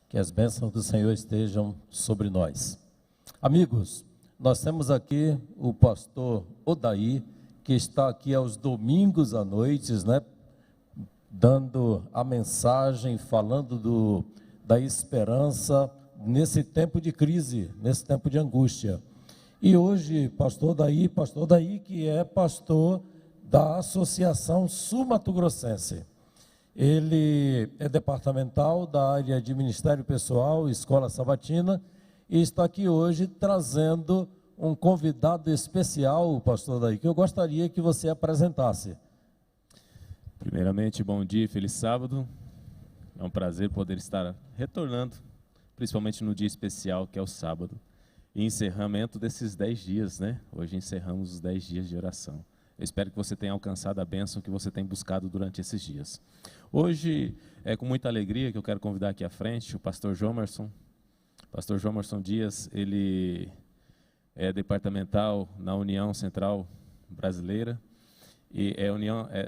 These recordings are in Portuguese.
Que as bênçãos do Senhor estejam sobre nós. Amigos, nós temos aqui o pastor Odair, que está aqui aos domingos à noite, né? Dando a mensagem, falando da esperança nesse tempo de crise, nesse tempo de angústia. E hoje, pastor Odair que é pastor da Associação Sul-Mato-Grossense. Ele é departamental da área de Ministério Pessoal, Escola Sabatina, e está aqui hoje trazendo um convidado especial, pastor Odair, que eu gostaria que você apresentasse. Primeiramente, bom dia, feliz sábado. É um prazer poder estar retornando, principalmente no dia especial que é o sábado. E encerramento desses 10 dias, né? Hoje encerramos os 10 dias de oração. Eu espero que você tenha alcançado a bênção que você tem buscado durante esses dias. Hoje, é com muita alegria que eu quero convidar aqui à frente o pastor Jomerson. Pastor Jomerson Dias, ele é departamental na União Central Brasileira, e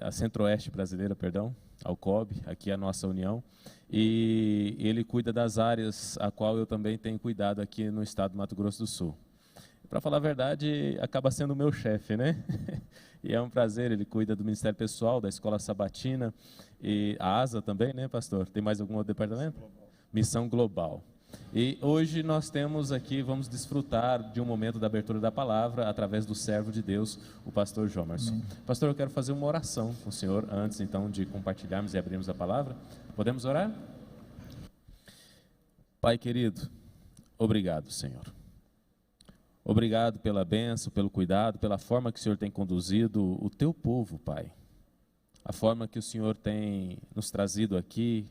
a Centro-Oeste Brasileira, perdão, a UCOB, aqui é a nossa união, e ele cuida das áreas a qual eu também tenho cuidado aqui no estado do Mato Grosso do Sul. Para falar a verdade, acaba sendo o meu chefe, né? E é um prazer, ele cuida do Ministério Pessoal, da Escola Sabatina, e a ASA também, né, pastor? Tem mais algum outro departamento? Missão Global. E hoje nós temos aqui, vamos desfrutar de um momento da abertura da palavra, através do servo de Deus, o pastor Jomerson. Pastor, eu quero fazer uma oração com o senhor, antes então de compartilharmos e abrirmos a palavra. Podemos orar? Pai querido, obrigado, Senhor. Obrigado pela bênção, pelo cuidado, pela forma que o Senhor tem conduzido o teu povo, Pai. A forma que o Senhor tem nos trazido aqui,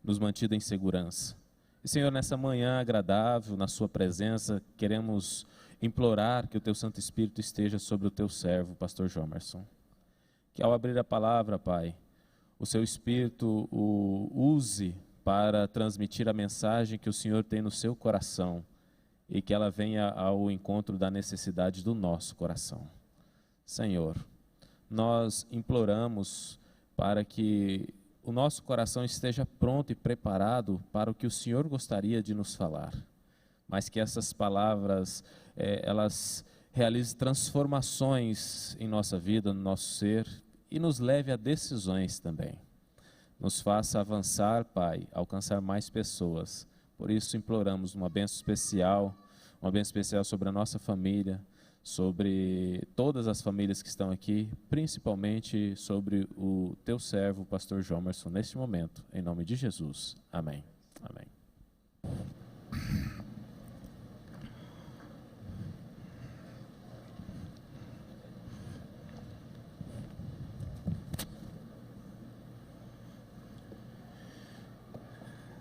nos mantido em segurança. E, Senhor, nessa manhã agradável, na sua presença, queremos implorar que o teu Santo Espírito esteja sobre o teu servo, pastor Jomerson. Que ao abrir a palavra, Pai, o seu Espírito o use para transmitir a mensagem que o Senhor tem no seu coração, e que ela venha ao encontro da necessidade do nosso coração. Senhor, nós imploramos para que o nosso coração esteja pronto e preparado para o que o Senhor gostaria de nos falar, mas que essas palavras, elas realizem transformações em nossa vida, no nosso ser, e nos leve a decisões também. Nos faça avançar, Pai, alcançar mais pessoas. Por isso imploramos uma bênção especial sobre a nossa família, sobre todas as famílias que estão aqui, principalmente sobre o teu servo, o pastor Jomerson, neste momento, em nome de Jesus. Amém. Amém.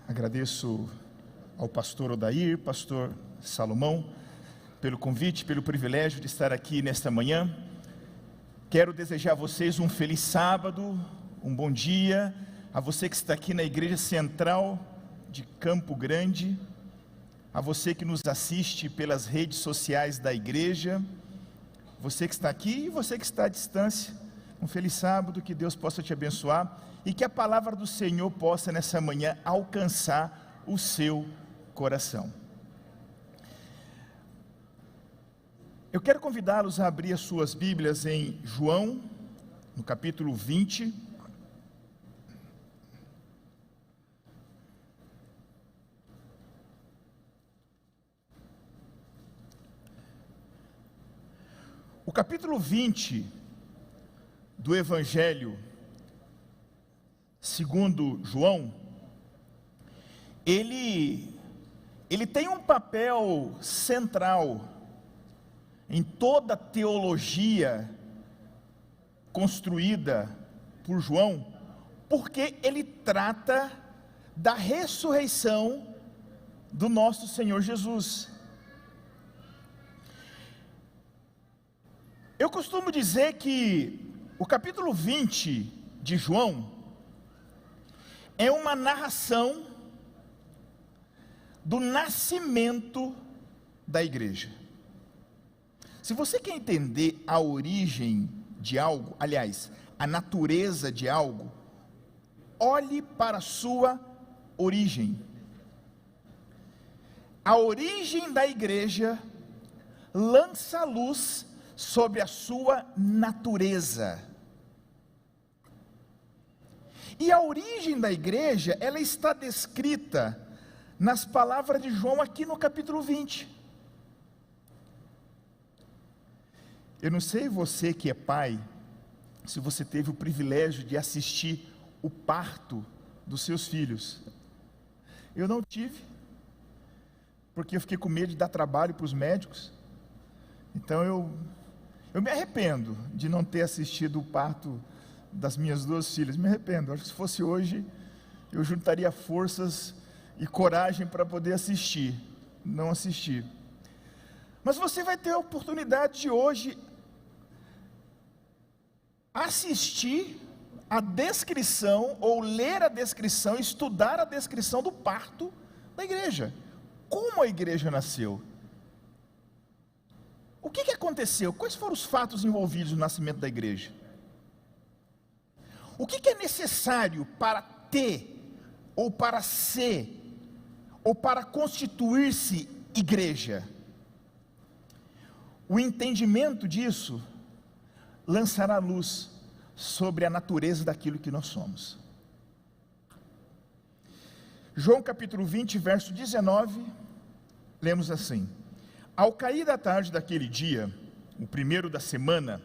Agradeço ao pastor Odair, pastor Salomão, pelo convite, pelo privilégio de estar aqui nesta manhã. Quero desejar a vocês um feliz sábado, um bom dia, a você que está aqui na Igreja Central de Campo Grande, a você que nos assiste pelas redes sociais da igreja, você que está aqui e você que está à distância, um feliz sábado, que Deus possa te abençoar e que a palavra do Senhor possa nessa manhã alcançar o seu coração. Eu quero convidá-los a abrir as suas Bíblias em João, no capítulo 20. O capítulo 20 do Evangelho segundo João, ele tem um papel central em toda a teologia construída por João, porque ele trata da ressurreição do nosso Senhor Jesus. Eu costumo dizer que o capítulo 20 de João é uma narração do nascimento da igreja. Se você quer entender a origem de algo, aliás, a natureza de algo, olhe para a sua origem. a origem da igreja lança luz sobre a sua natureza. E a origem da igreja, ela está descrita nas palavras de João aqui no capítulo 20. Eu não sei você que é pai, se você teve o privilégio de assistir o parto dos seus filhos. Eu não tive, porque eu fiquei com medo de dar trabalho para os médicos. Então eu me arrependo de não ter assistido o parto das minhas duas filhas. Me arrependo. Acho que se fosse hoje, eu juntaria forças e coragem para poder assistir. Não assisti. Mas você vai ter a oportunidade de hoje assistir a descrição, ou ler a descrição, estudar a descrição do parto da igreja. Como a igreja nasceu? O que aconteceu? Quais foram os fatos envolvidos no nascimento da igreja? O que é necessário para ter, ou para ser, ou para constituir-se igreja? O entendimento disso lançará luz sobre a natureza daquilo que nós somos. João capítulo 20, verso 19, lemos assim: ao cair da tarde daquele dia, o primeiro da semana,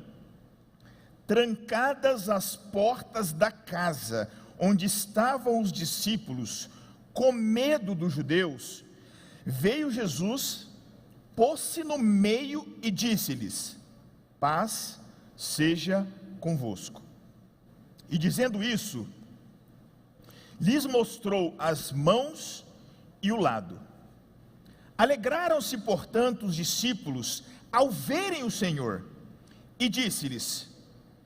trancadas as portas da casa onde estavam os discípulos, com medo dos judeus, veio Jesus, pôs-se no meio e disse-lhes: paz seja convosco. E dizendo isso, lhes mostrou as mãos e o lado. Alegraram-se, portanto, os discípulos ao verem o Senhor, e disse-lhes: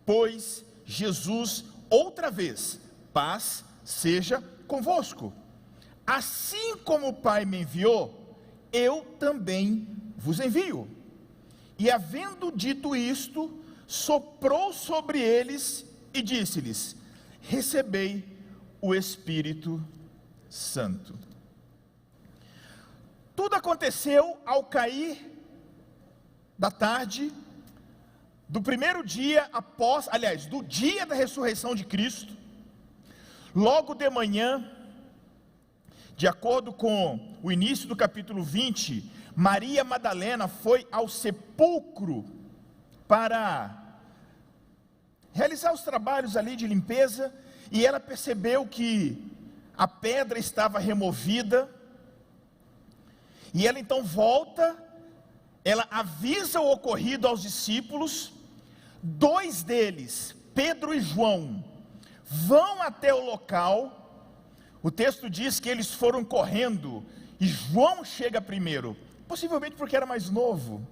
pois Jesus outra vez, paz seja convosco. Assim como o Pai me enviou, eu também vos envio. E havendo dito isto, soprou sobre eles e disse-lhes: recebei o Espírito Santo. Tudo aconteceu ao cair da tarde do primeiro dia após, aliás, do dia da ressurreição de Cristo. Logo de manhã, de acordo com o início do capítulo 20, Maria Madalena foi ao sepulcro para realizar os trabalhos ali de limpeza, e ela percebeu que a pedra estava removida, e ela então volta, ela avisa o ocorrido aos discípulos. Dois deles, Pedro e João, vão até o local. O texto diz que eles foram correndo, e João chega primeiro, possivelmente porque era mais novo.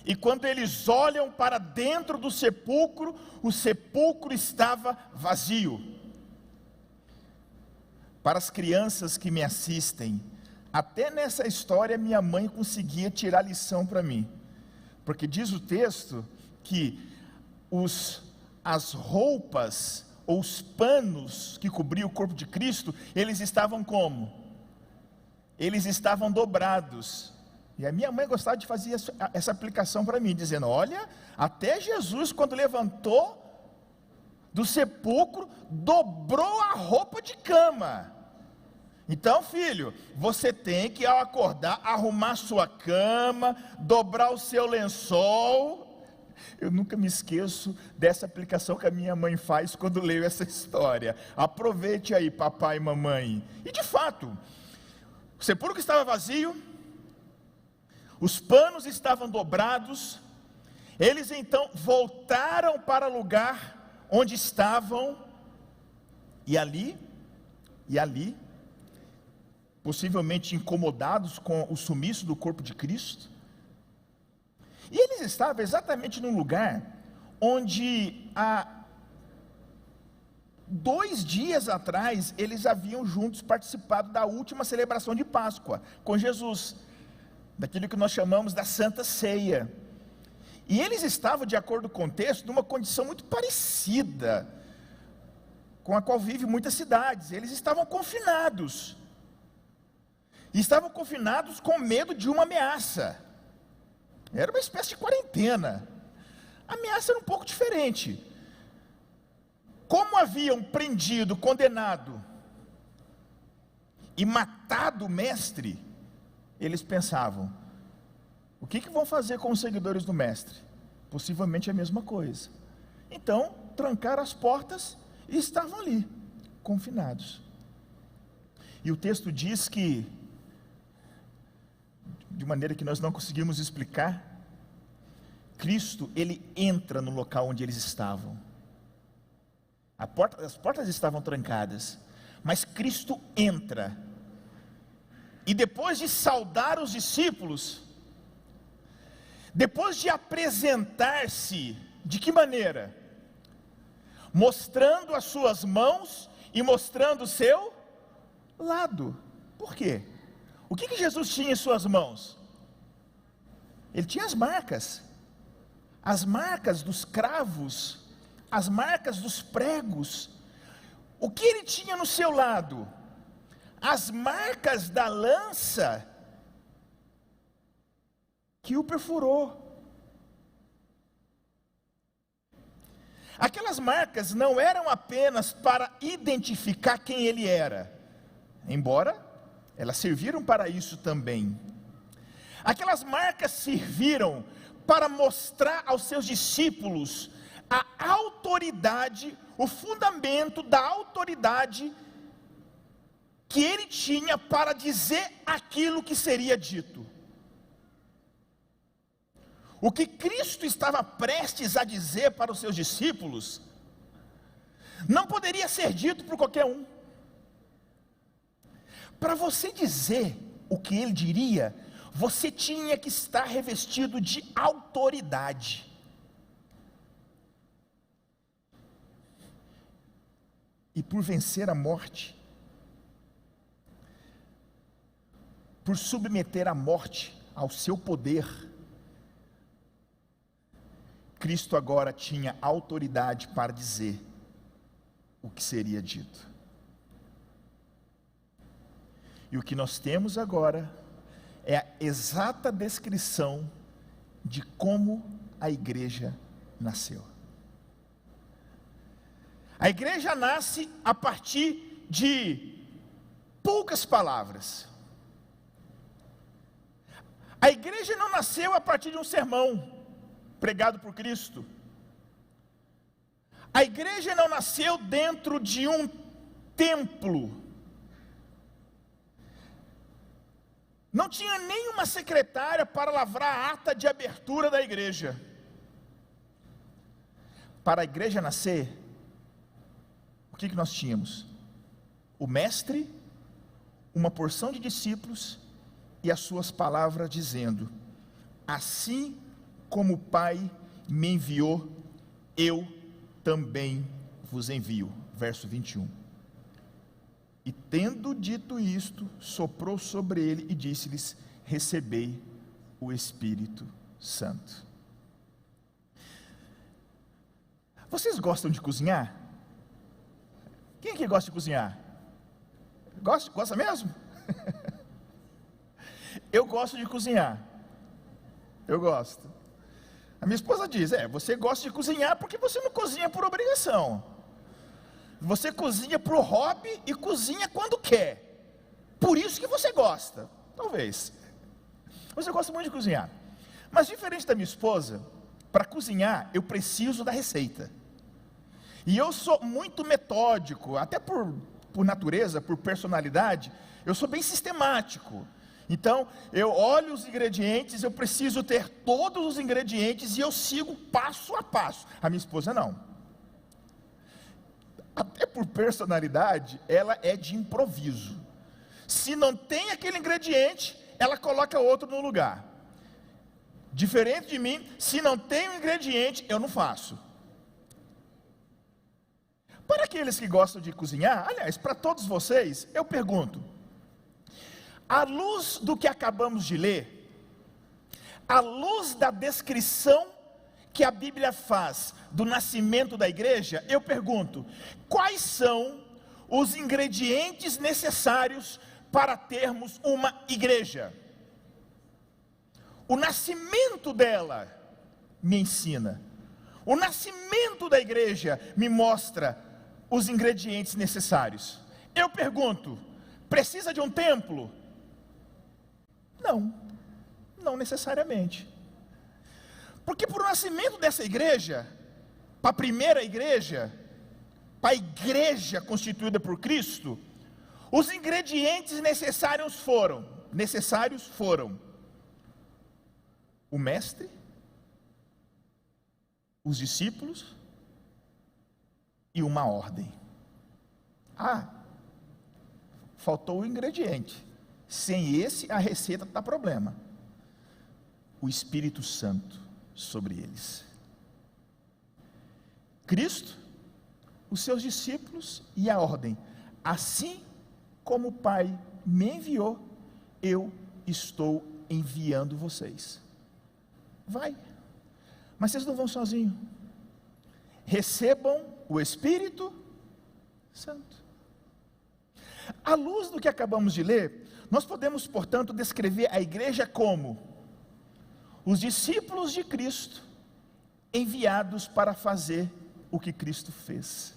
E quando eles olham para dentro do sepulcro, o sepulcro estava vazio. Para as crianças que me assistem, até nessa história minha mãe conseguia tirar lição para mim, porque diz o texto que as roupas ou os panos que cobriam o corpo de Cristo, eles estavam como? Eles estavam dobrados. E a minha mãe gostava de fazer essa aplicação para mim, dizendo: olha, até Jesus, quando levantou do sepulcro, dobrou a roupa de cama. Então, filho, você tem que, ao acordar, arrumar sua cama, dobrar o seu lençol. Eu nunca me esqueço dessa aplicação que a minha mãe faz quando leio essa história. Aproveite aí, papai e mamãe. E de fato, o sepulcro estava vazio, os panos estavam dobrados. Eles então voltaram para o lugar onde estavam, e ali, possivelmente incomodados com o sumiço do corpo de Cristo, e eles estavam exatamente no lugar onde há 2 dias atrás eles haviam juntos participado da última celebração de Páscoa com Jesus, daquilo que nós chamamos da Santa Ceia. E eles estavam, de acordo com o texto, numa condição muito parecida com a qual vivem muitas cidades. Eles estavam confinados. E estavam confinados com medo de uma ameaça. Era uma espécie de quarentena. A ameaça era um pouco diferente. Como haviam prendido, condenado e matado o mestre, eles pensavam: o que vão fazer com os seguidores do mestre? Possivelmente a mesma coisa. Então, trancaram as portas e estavam ali, confinados. E o texto diz que, de maneira que nós não conseguimos explicar, Cristo, ele entra no local onde eles estavam. As portas estavam trancadas, mas Cristo entra. E depois de saudar os discípulos, depois de apresentar-se, de que maneira? Mostrando as suas mãos e mostrando o seu lado. Por quê? O que Jesus tinha em suas mãos? Ele tinha as marcas dos cravos, as marcas dos pregos. O que ele tinha no seu lado? As marcas da lança que o perfurou. Aquelas marcas não eram apenas para identificar quem ele era, embora elas serviram para isso também. Aquelas marcas serviram para mostrar aos seus discípulos a autoridade, o fundamento da autoridade que ele tinha para dizer aquilo que seria dito. O que Cristo estava prestes a dizer para os seus discípulos não poderia ser dito por qualquer um. Para você dizer o que ele diria, você tinha que estar revestido de autoridade. E por vencer a morte, por submeter a morte ao seu poder, Cristo agora tinha autoridade para dizer o que seria dito. E o que nós temos agora é a exata descrição de como a igreja nasceu. A igreja nasce a partir de poucas palavras. A igreja não nasceu a partir de um sermão pregado por Cristo. A igreja não nasceu dentro de um templo. Não tinha nenhuma secretária para lavrar a ata de abertura da igreja. Para a igreja nascer, o que nós tínhamos? O mestre, uma porção de discípulos e as suas palavras dizendo: assim como o Pai me enviou, eu também vos envio. Verso 21. E tendo dito isto, soprou sobre ele e disse-lhes: recebei o Espírito Santo. Vocês gostam de cozinhar? Quem aqui gosta de cozinhar? Gosta mesmo? Eu gosto de cozinhar. Eu gosto. A minha esposa diz: você gosta de cozinhar porque você não cozinha por obrigação. Você cozinha para o hobby e cozinha quando quer. Por isso que você gosta. Talvez. Você gosta muito de cozinhar. Mas diferente da minha esposa, para cozinhar eu preciso da receita. E eu sou muito metódico, até por natureza, por personalidade, eu sou bem sistemático. Então, eu olho os ingredientes, eu preciso ter todos os ingredientes e eu sigo passo a passo. A minha esposa não. Até por personalidade, ela é de improviso. Se não tem aquele ingrediente, ela coloca outro no lugar. Diferente de mim, se não tem um ingrediente, eu não faço. Para aqueles que gostam de cozinhar, aliás, para todos vocês, eu pergunto: à luz do que acabamos de ler, à luz da descrição que a Bíblia faz do nascimento da igreja, eu pergunto: quais são os ingredientes necessários para termos uma igreja. O nascimento dela me ensina. O nascimento da igreja me mostra os ingredientes necessários. Eu pergunto, precisa de um templo? Não necessariamente. Porque para o nascimento dessa igreja, para a primeira igreja, para a igreja constituída por Cristo, os ingredientes necessários foram o mestre, os discípulos e uma ordem. Faltou o ingrediente. Sem esse, a receita dá problema. O Espírito Santo sobre eles. Cristo, os seus discípulos e a ordem. Assim como o Pai me enviou, eu estou enviando vocês. Vai. Mas vocês não vão sozinhos. Recebam o Espírito Santo. À luz do que acabamos de ler, nós podemos, portanto, descrever a igreja como os discípulos de Cristo, enviados para fazer o que Cristo fez.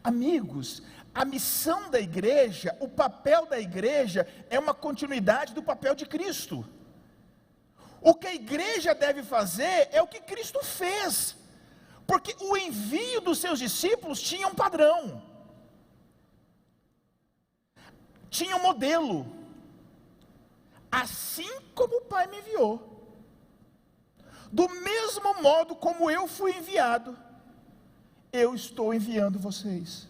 Amigos, a missão da igreja, o papel da igreja, é uma continuidade do papel de Cristo. O que a igreja deve fazer é o que Cristo fez, porque o envio dos seus discípulos tinha um padrão, tinha um modelo. Assim como o Pai me enviou, do mesmo modo como eu fui enviado, eu estou enviando vocês.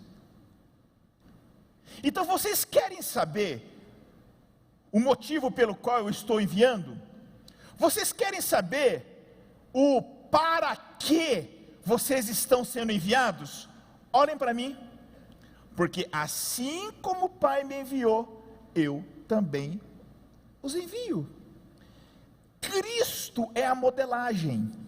Então vocês querem saber o motivo pelo qual eu estou enviando? Vocês querem saber o para que vocês estão sendo enviados? Olhem para mim, porque assim como o Pai me enviou, eu também os envio. Cristo é a modelagem.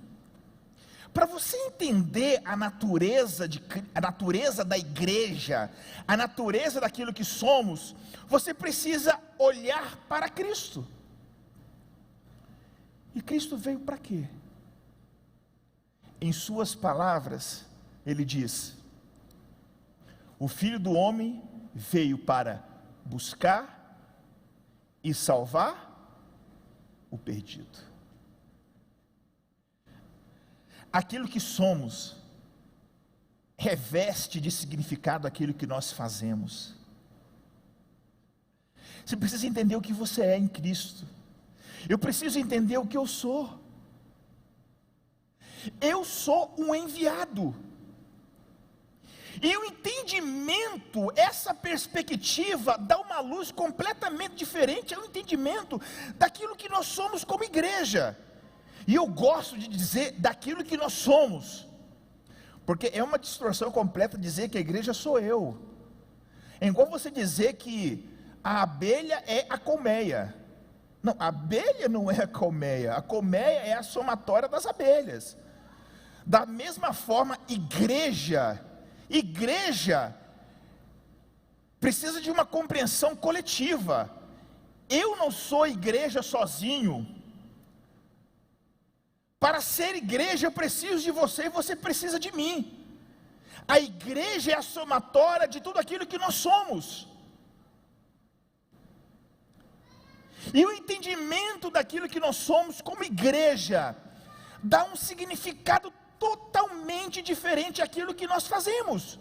Para você entender a natureza da igreja, a natureza daquilo que somos, você precisa olhar para Cristo. E Cristo veio para quê? Em suas palavras, ele diz: o Filho do Homem veio para buscar e salvar o perdido. Aquilo que somos reveste de significado aquilo que nós fazemos. Você precisa entender o que você é em Cristo. Eu preciso entender o que eu sou. Eu sou um enviado. E o entendimento, essa perspectiva, dá uma luz completamente diferente ao entendimento daquilo que nós somos como igreja. E eu gosto de dizer daquilo que nós somos, porque é uma distorção completa dizer que a igreja sou eu. É igual você dizer que a abelha é a colmeia. Não, a abelha não é a colmeia é a somatória das abelhas. Da mesma forma, igreja precisa de uma compreensão coletiva. Eu não sou igreja sozinho. Para ser igreja eu preciso de você e você precisa de mim. A igreja é a somatória de tudo aquilo que nós somos. E o entendimento daquilo que nós somos como igreja dá um significado totalmente diferente àquilo que nós fazemos.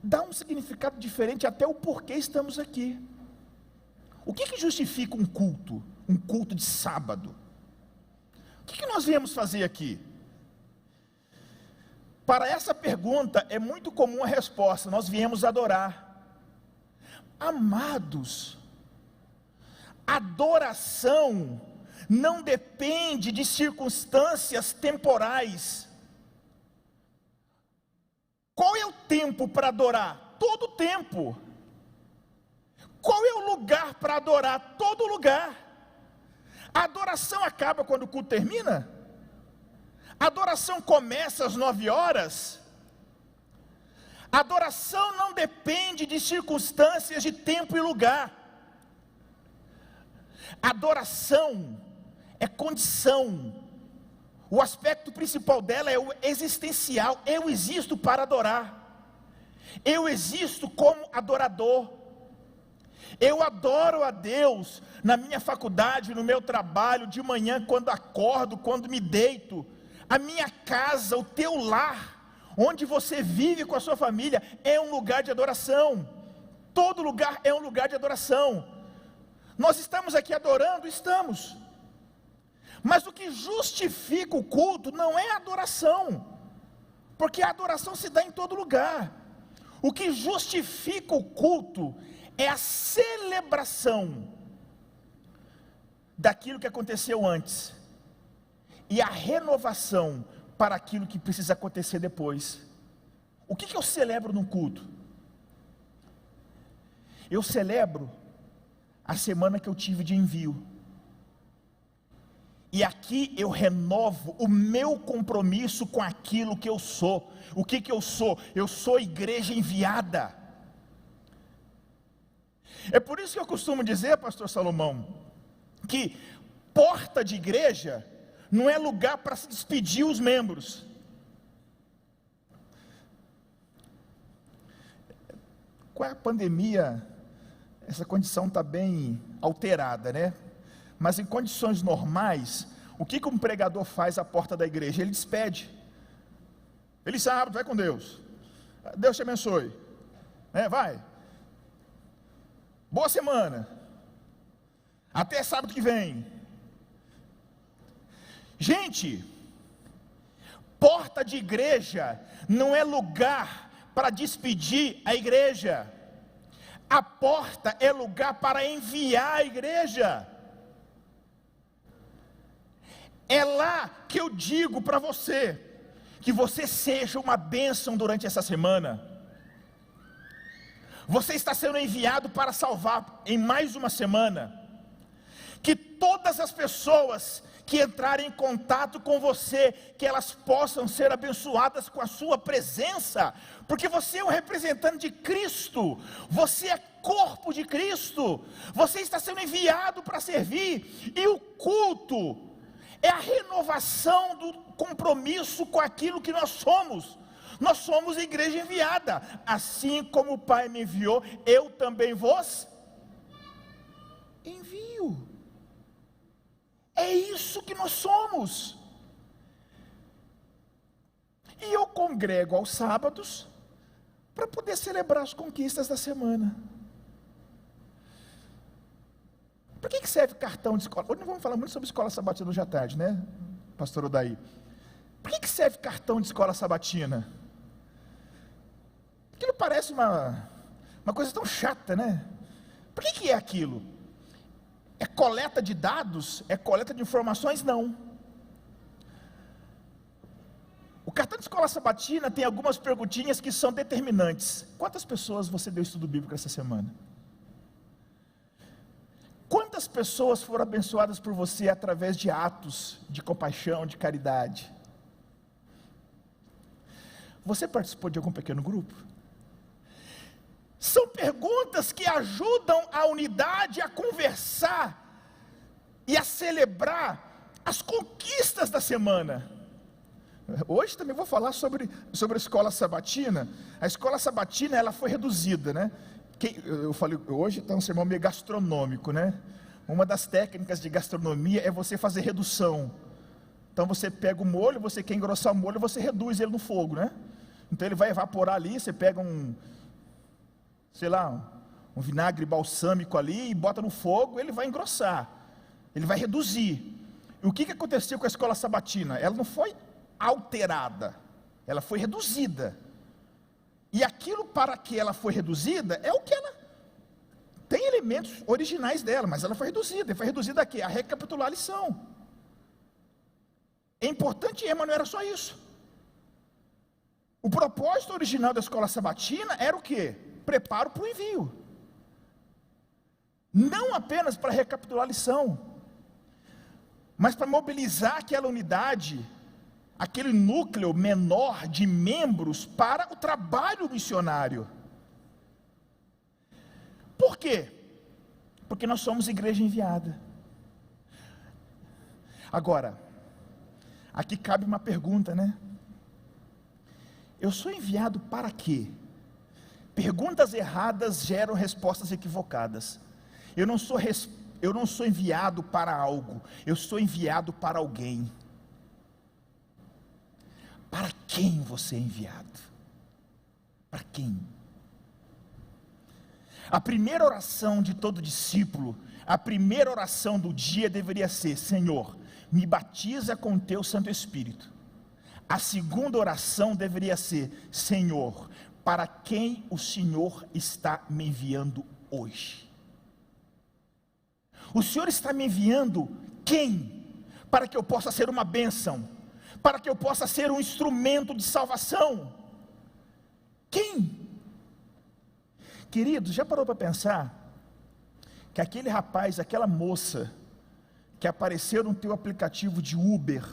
Dá um significado diferente até o porquê estamos aqui. O que justifica um culto de sábado? O que nós viemos fazer aqui? Para essa pergunta é muito comum a resposta: nós viemos adorar. Amados, adoração não depende de circunstâncias temporais. Qual é o tempo para adorar? Todo o tempo. Qual é o lugar para adorar? Todo lugar. A adoração acaba quando o culto termina? A adoração começa às 9 horas? A Adoração não depende de circunstâncias de tempo e lugar. Adoração é condição. O aspecto principal dela é o existencial. Eu existo para adorar. Eu existo como adorador. Eu adoro a Deus na minha faculdade, no meu trabalho, de manhã, quando acordo, quando me deito. A minha casa, o teu lar, onde você vive com a sua família, é um lugar de adoração. Todo lugar é um lugar de adoração. Nós estamos aqui adorando, estamos. Mas o que justifica o culto não é a adoração, porque a adoração se dá em todo lugar. O que justifica o culto é a celebração daquilo que aconteceu antes e a renovação para aquilo que precisa acontecer depois. O que eu celebro num culto? Eu celebro a semana que eu tive de envio. E aqui eu renovo o meu compromisso com aquilo que eu sou. O que eu sou? Eu sou igreja enviada. É por isso que eu costumo dizer, pastor Salomão, que porta de igreja não é lugar para se despedir os membros. Com a pandemia, essa condição está bem alterada, né? Mas em condições normais, o que um pregador faz à porta da igreja? Ele despede. Feliz sábado, vai com Deus. Deus te abençoe. Vai. Boa semana. Até sábado que vem. Gente, porta de igreja não é lugar para despedir a igreja. A porta é lugar para enviar a igreja. É lá que eu digo para você, que você seja uma bênção durante essa semana. Você está sendo enviado para salvar em mais uma semana. Que todas as pessoas que entrarem em contato com você, que elas possam ser abençoadas com a sua presença, porque você é um representante de Cristo, você é corpo de Cristo, você está sendo enviado para servir, e o culto é a renovação do compromisso com aquilo que nós somos. Nós somos a igreja enviada. Assim como o Pai me enviou, eu também vos envio. É isso que nós somos. E eu congrego aos sábados para poder celebrar as conquistas da semana. Para que serve cartão de escola? Hoje não vamos falar muito sobre escola sabatina hoje à tarde, né, pastor Odaí? Para que serve cartão de escola sabatina? Aquilo parece uma coisa tão chata, né? Para que é aquilo? É coleta de dados? É coleta de informações? Não. O cartão de escola sabatina tem algumas perguntinhas que são determinantes. Quantas pessoas você deu estudo bíblico essa semana? Quantas pessoas foram abençoadas por você através de atos de compaixão, de caridade? Você participou de algum pequeno grupo? São perguntas que ajudam a unidade a conversar e a celebrar as conquistas da semana. Hoje também vou falar sobre a escola sabatina. A escola sabatina, ela foi reduzida, né? Eu falei, hoje está um sermão meio gastronômico, né? Uma das técnicas de gastronomia é você fazer redução. Então você pega o molho, você quer engrossar o molho, você reduz ele no fogo, né? Então ele vai evaporar ali, você pega um vinagre balsâmico ali e bota no fogo, ele vai engrossar, ele vai reduzir. E o que aconteceu com a escola sabatina? Ela não foi alterada, ela foi reduzida. E aquilo para que ela foi reduzida é o que ela tem elementos originais dela, mas ela foi reduzida. E foi reduzida a quê? A recapitular a lição. É importante, mas não era só isso. O propósito original da escola sabatina era o quê? Preparo para o envio. Não apenas para recapitular a lição, mas para mobilizar aquela unidade aquele núcleo menor de membros para o trabalho missionário. Por quê? Porque nós somos igreja enviada. Agora, aqui cabe uma pergunta, né? Eu sou enviado para quê? Perguntas erradas geram respostas equivocadas. Eu não sou enviado para algo, eu sou enviado para alguém. Para quem você é enviado? Para quem? A primeira oração de todo discípulo, a primeira oração do dia deveria ser: Senhor, me batiza com teu Santo Espírito. A segunda oração deveria ser: Senhor, para quem o Senhor está me enviando hoje? O Senhor está me enviando quem? Para que eu possa ser uma bênção, para que eu possa ser um instrumento de salvação. Quem? Queridos, já parou para pensar que aquele rapaz, aquela moça que apareceu no teu aplicativo de Uber,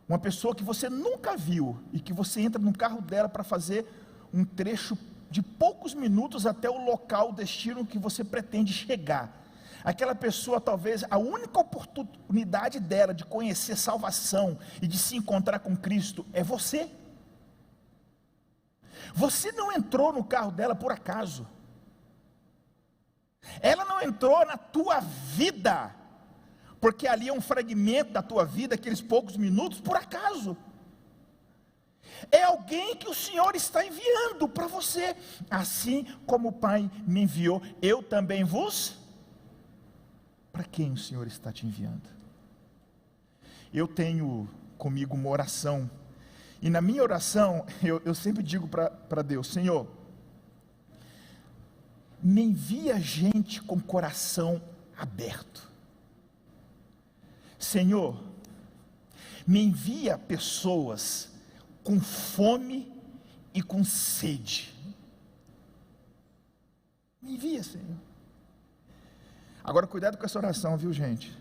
uma pessoa que você nunca viu e que você entra no carro dela para fazer um trecho de poucos minutos até o local, o destino que você pretende chegar, aquela pessoa, talvez a única oportunidade dela de conhecer salvação e de se encontrar com Cristo é você. Você não entrou no carro dela por acaso. Ela não entrou na tua vida porque ali é um fragmento da tua vida, aqueles poucos minutos, por acaso. É alguém que o Senhor está enviando para você. Assim como o Pai me enviou, eu também vos. Para quem o Senhor está te enviando? Eu tenho comigo uma oração, e na minha oração, eu sempre digo para Deus: Senhor, me envia gente com coração aberto. Senhor, me envia pessoas com fome e com sede. Me envia, Senhor. Agora cuidado com essa oração, viu, gente?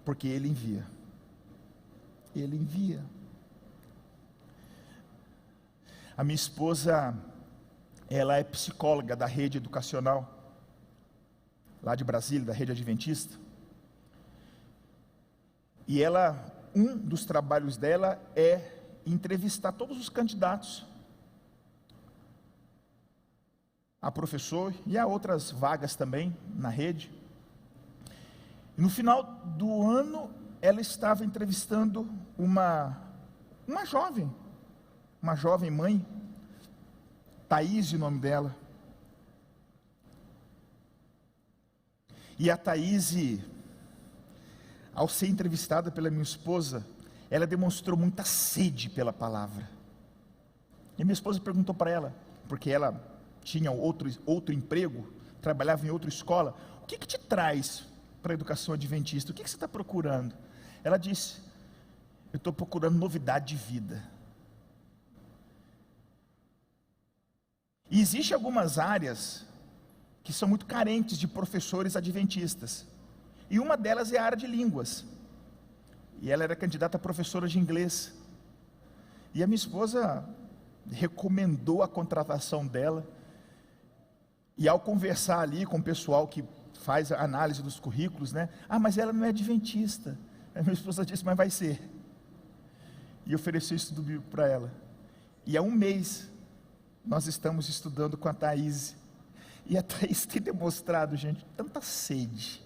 Porque Ele envia. Ele envia. A minha esposa, ela é psicóloga da rede educacional, lá de Brasília, da rede adventista. E ela, um dos trabalhos dela é entrevistar todos os candidatos a professor e a outras vagas também na rede. E no final do ano, ela estava entrevistando uma jovem mãe, Thaís, o nome dela. E a Thaís, ao ser entrevistada pela minha esposa, ela demonstrou muita sede pela palavra. E minha esposa perguntou para ela, porque ela tinha outro emprego, trabalhava em outra escola: o que te traz para a educação adventista? O que você está procurando? Ela disse: eu estou procurando novidade de vida. E existem algumas áreas que são muito carentes de professores adventistas, e uma delas é a área de línguas, e ela era candidata a professora de inglês, e a minha esposa recomendou a contratação dela, e ao conversar ali com o pessoal que faz a análise dos currículos, né? Mas ela não é adventista. A minha esposa disse: mas vai ser. E ofereceu estudo bíblico para ela, e há um mês, nós estamos estudando com a Thaís, e a Thaís tem demonstrado, gente, tanta sede,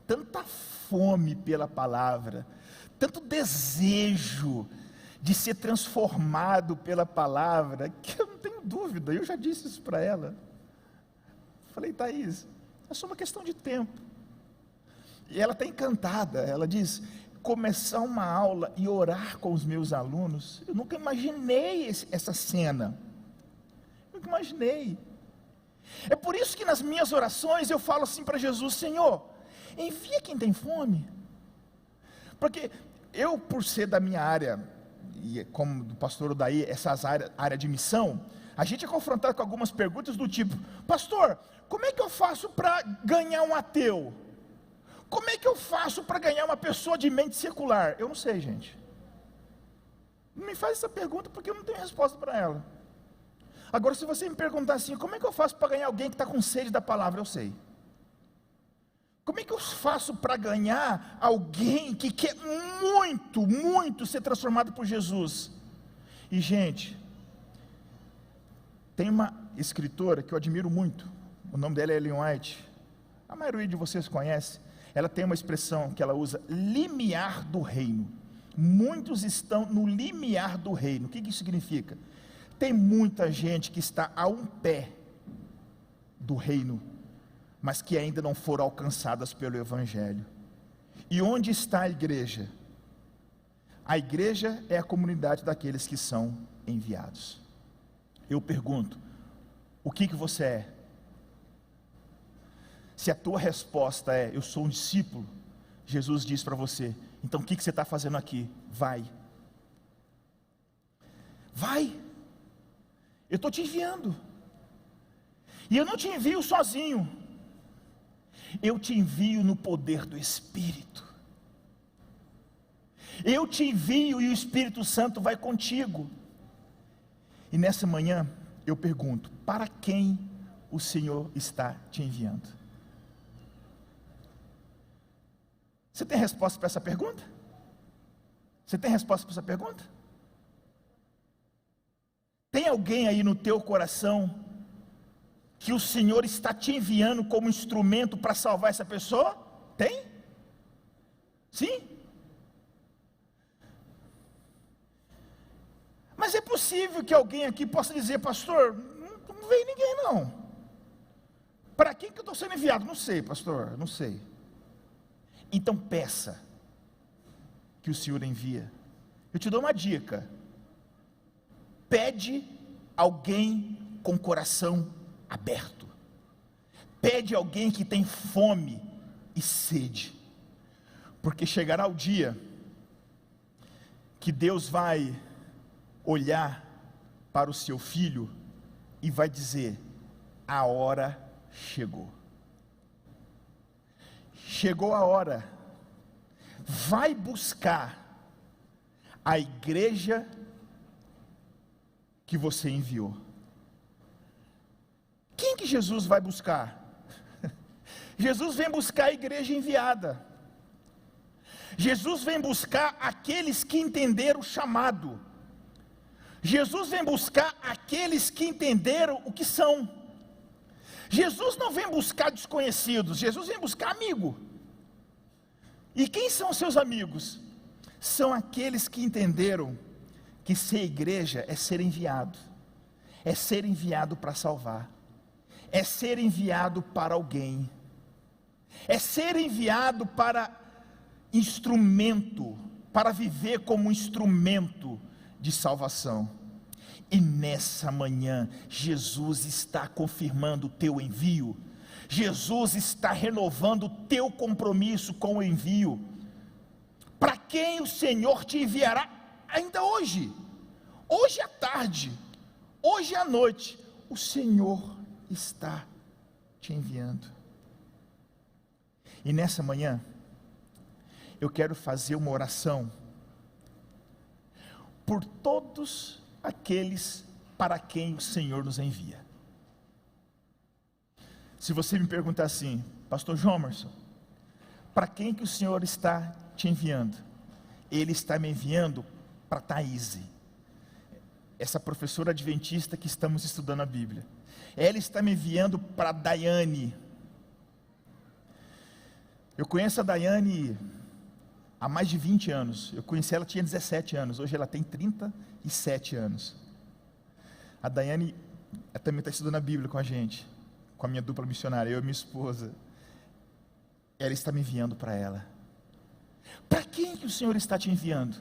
tanta fome pela palavra, tanto desejo de ser transformado pela palavra, que eu não tenho dúvida, eu já disse isso para ela. Falei: Thaís, é só uma questão de tempo. E ela está encantada. Ela diz: começar uma aula e orar com os meus alunos, eu nunca imaginei essa cena, nunca imaginei. É por isso que nas minhas orações eu falo assim para Jesus: Senhor, envia quem tem fome. Porque eu, por ser da minha área, e como do pastor Odaí, essas área de missão, a gente é confrontado com algumas perguntas do tipo: pastor, como é que eu faço para ganhar um ateu? Como é que eu faço para ganhar uma pessoa de mente secular? Eu não sei, gente. Não me faz essa pergunta porque eu não tenho resposta para ela. Agora, se você me perguntar assim, como é que eu faço para ganhar alguém que está com sede da palavra? Eu sei. Como é que eu faço para ganhar alguém que quer muito, muito ser transformado por Jesus? E, gente, tem uma escritora que eu admiro muito, o nome dela é Ellen White, a maioria de vocês conhece. Ela tem uma expressão que ela usa, limiar do reino. Muitos estão no limiar do reino. O que isso significa? Tem muita gente que está a um pé do reino, mas que ainda não foram alcançadas pelo Evangelho. E onde está a igreja? A igreja é a comunidade daqueles que são enviados. Eu pergunto, o que você é? Se a tua resposta é, eu sou um discípulo, Jesus diz para você, então o que você está fazendo aqui? Vai. Vai. Eu estou te enviando. E eu não te envio sozinho. Eu te envio no poder do Espírito. Eu te envio e o Espírito Santo vai contigo. E nessa manhã eu pergunto, para quem o Senhor está te enviando? Você tem resposta para essa pergunta? Você tem resposta para essa pergunta? Tem alguém aí no teu coração que o Senhor está te enviando como instrumento para salvar essa pessoa? Tem? Sim? Mas é possível que alguém aqui possa dizer, pastor, não veio ninguém não. Para quem que eu estou sendo enviado? Não sei, pastor, não sei. Então peça que o Senhor envia. Eu te dou uma dica. Pede alguém com coração aberto. Pede alguém que tem fome e sede. Porque chegará o dia que Deus vai olhar para o seu filho e vai dizer, a hora chegou. Chegou a hora. Vai buscar a igreja que você enviou. Quem que Jesus vai buscar? Jesus vem buscar a igreja enviada. Jesus vem buscar aqueles que entenderam o chamado. Jesus vem buscar aqueles que entenderam o que são. Jesus não vem buscar desconhecidos, Jesus vem buscar amigo. E quem são seus amigos? São aqueles que entenderam que ser igreja é ser enviado para salvar, é ser enviado para alguém, é ser enviado para instrumento, para viver como instrumento de salvação. E nessa manhã, Jesus está confirmando o teu envio, Jesus está renovando o teu compromisso com o envio. Para quem o Senhor te enviará ainda hoje, hoje à tarde, hoje à noite, o Senhor está te enviando. E nessa manhã, eu quero fazer uma oração por todos aqueles para quem o Senhor nos envia. Se você me perguntar assim, pastor Jomerson, para quem que o Senhor está te enviando? Ele está me enviando para Thaíse, essa professora adventista que estamos estudando a Bíblia. Ela está me enviando para Daiane. Eu conheço a Daiane há mais de 20 anos, eu conheci ela, tinha 17 anos, hoje ela tem 37 anos. A Daiane também está estudando a Bíblia com a gente, com a minha dupla missionária, eu e minha esposa. Ela está me enviando para ela. Para quem que o Senhor está te enviando?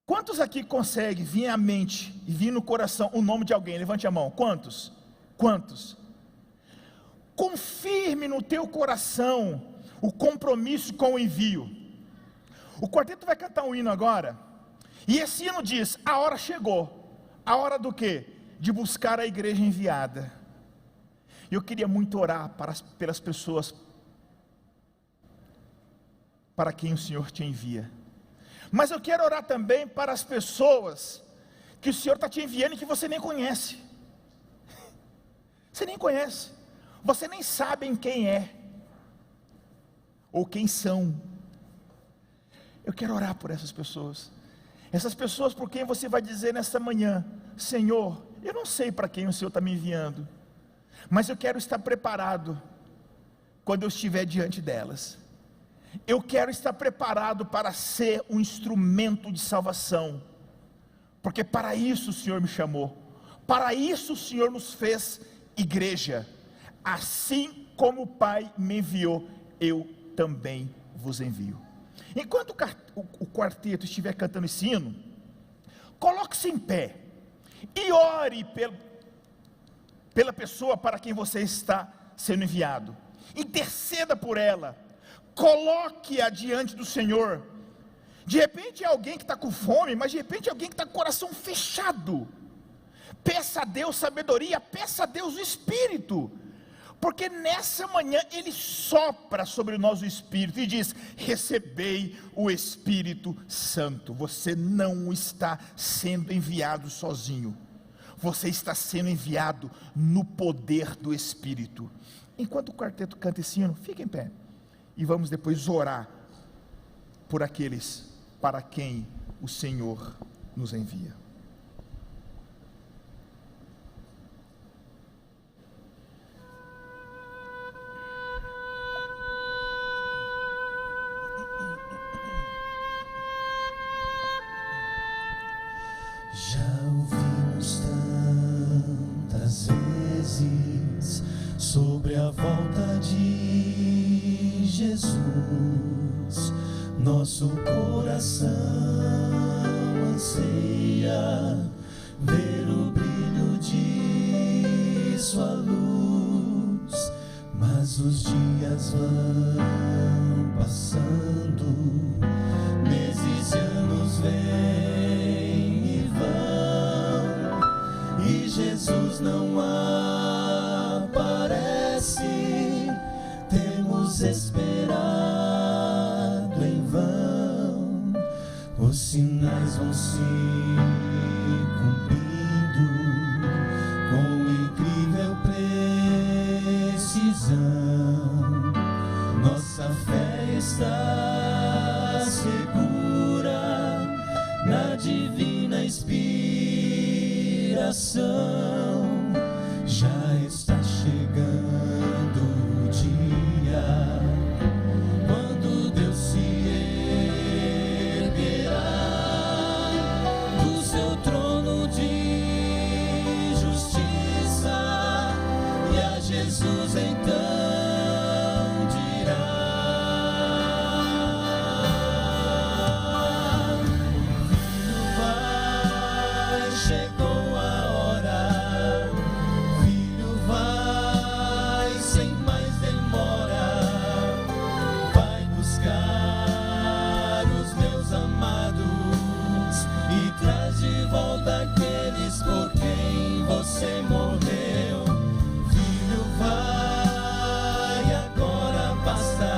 Quantos aqui conseguem vir à mente e vir no coração o nome de alguém? Levante a mão. Quantos? Quantos? Confirme no teu coração o compromisso com o envio. O quarteto vai cantar um hino agora, e esse hino diz, a hora chegou. A hora do quê? De buscar a igreja enviada. Eu queria muito orar pelas pessoas para quem o Senhor te envia. Mas eu quero orar também para as pessoas que o Senhor está te enviando e que você nem conhece. Você nem conhece, você nem sabe quem é, ou quem são. Eu quero orar por essas pessoas por quem você vai dizer nesta manhã: Senhor, eu não sei para quem o Senhor está me enviando, mas eu quero estar preparado quando eu estiver diante delas. Eu quero estar preparado para ser um instrumento de salvação, porque para isso o Senhor me chamou, para isso o Senhor nos fez igreja. Assim como o Pai me enviou, eu também vos envio. Enquanto o quarteto estiver cantando esse hino, coloque-se em pé e ore pela pessoa para quem você está sendo enviado. Interceda por ela, coloque-a diante do Senhor. De repente é alguém que está com fome, mas de repente é alguém que está com o coração fechado. Peça a Deus sabedoria, peça a Deus o Espírito, porque nessa manhã Ele sopra sobre nós o Espírito e diz: recebei o Espírito Santo. Você não está sendo enviado sozinho, você está sendo enviado no poder do Espírito. Enquanto o quarteto canta esse hino, fique em pé e vamos depois orar por aqueles para quem o Senhor nos envia. Já ouvimos tantas vezes sobre a volta de Jesus. Nosso coração anseia ver o brilho de sua luz, mas os dias vão passando, meses e anos vêm e vão, e Jesus não aparece. Temos esperado em vão, os sinais vão se cumprindo com incrível precisão. Nossa fé está segura na divina inspiração. Já está chegando o dia quando Deus se erguerá do seu trono de justiça, e a Jesus então você morreu. Filho, vai, agora basta.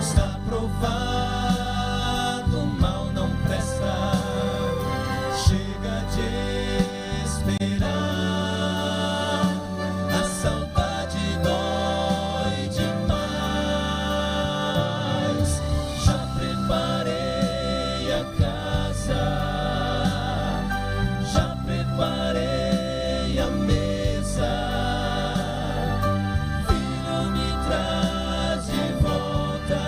Está provado, o mal não presta. Chega de esperar, a saudade dói demais. Já preparei a casa, já preparei a mesa. Filho, me traz de volta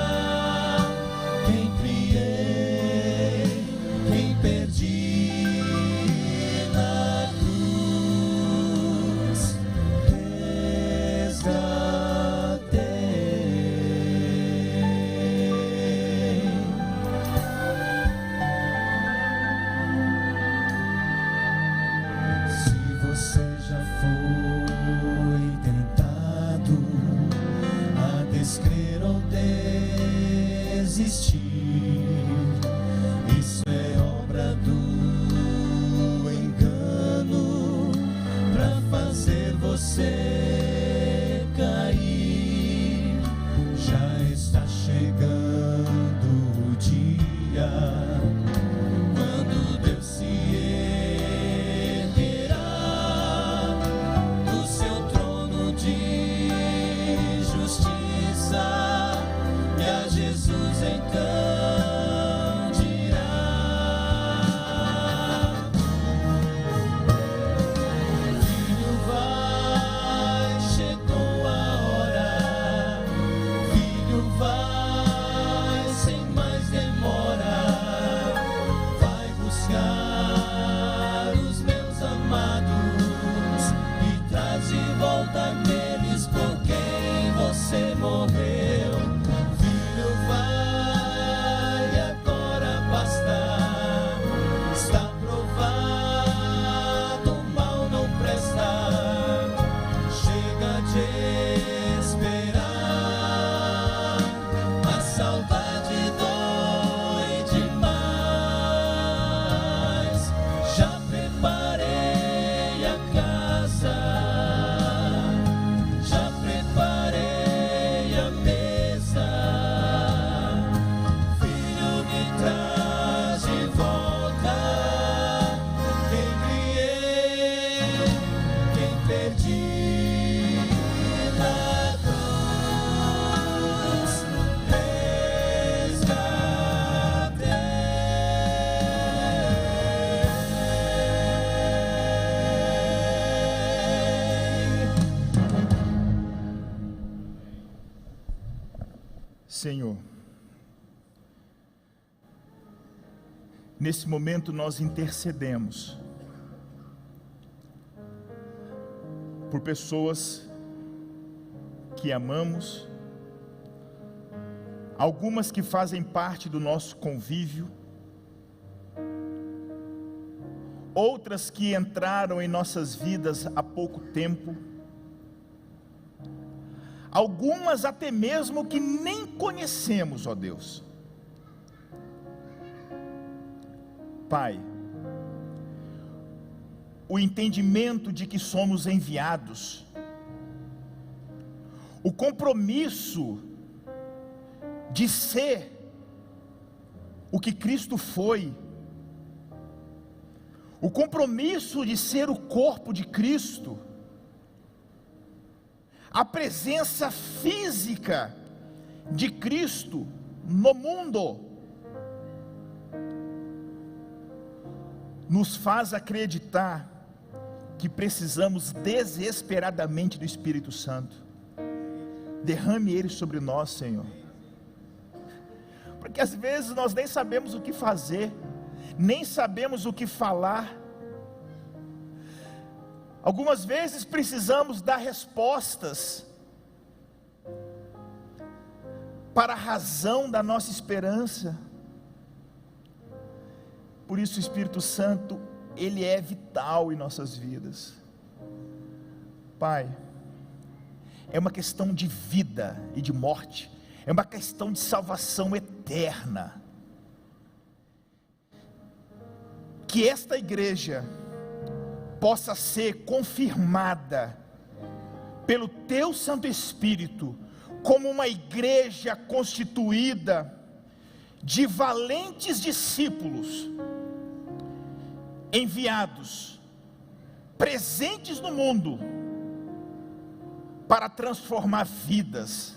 quem criei, quem perdi na cruz. Você já foi tentado a descrer ou desistir, isso é obra do engano pra fazer você cair. Já está chegando o dia volta aqueles por quem você morreu. Filho, vai agora bastar. Está provado, o mal não presta. Chega de esperar, a saudade dói demais. Já preparei a casa, já preparei a mesa. Filho, me traz de volta quem criei, quem perdi. Na cruz resgatei. Senhor, nesse momento nós intercedemos por pessoas que amamos, algumas que fazem parte do nosso convívio, outras que entraram em nossas vidas há pouco tempo, algumas até mesmo que nem conhecemos, ó Deus. Pai, o entendimento de que somos enviados, o compromisso de ser o que Cristo foi, o compromisso de ser o corpo de Cristo, a presença física de Cristo no mundo, nos faz acreditar que precisamos desesperadamente do Espírito Santo. Derrame Ele sobre nós, Senhor, porque às vezes nós nem sabemos o que fazer, nem sabemos o que falar. Algumas vezes precisamos dar respostas para a razão da nossa esperança. Por isso o Espírito Santo, Ele é vital em nossas vidas. Pai, é uma questão de vida e de morte, é uma questão de salvação eterna. Que esta igreja possa ser confirmada pelo Teu Santo Espírito como uma igreja constituída de valentes discípulos, enviados, presentes no mundo, para transformar vidas,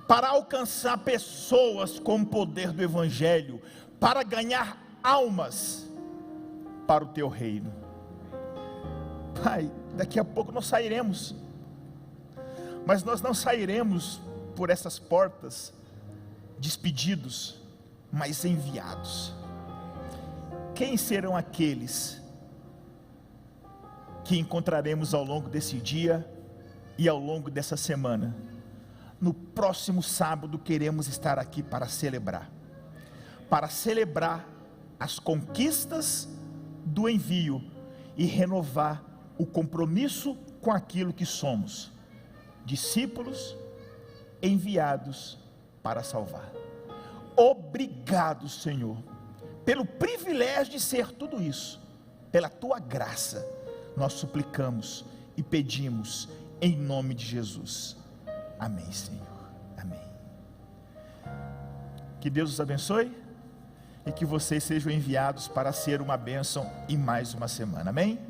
para alcançar pessoas com o poder do Evangelho, para ganhar almas para o Teu reino. Pai, daqui a pouco nós sairemos, mas nós não sairemos por essas portas despedidos, mas enviados. Quem serão aqueles que encontraremos ao longo desse dia e ao longo dessa semana? No próximo sábado queremos estar aqui para celebrar as conquistas do envio e renovar o compromisso com aquilo que somos, discípulos enviados para salvar. Obrigado, Senhor, pelo privilégio de ser tudo isso. Pela Tua graça nós suplicamos e pedimos em nome de Jesus. Amém, Senhor, amém. Que Deus os abençoe e que vocês sejam enviados para ser uma bênção em mais uma semana, amém?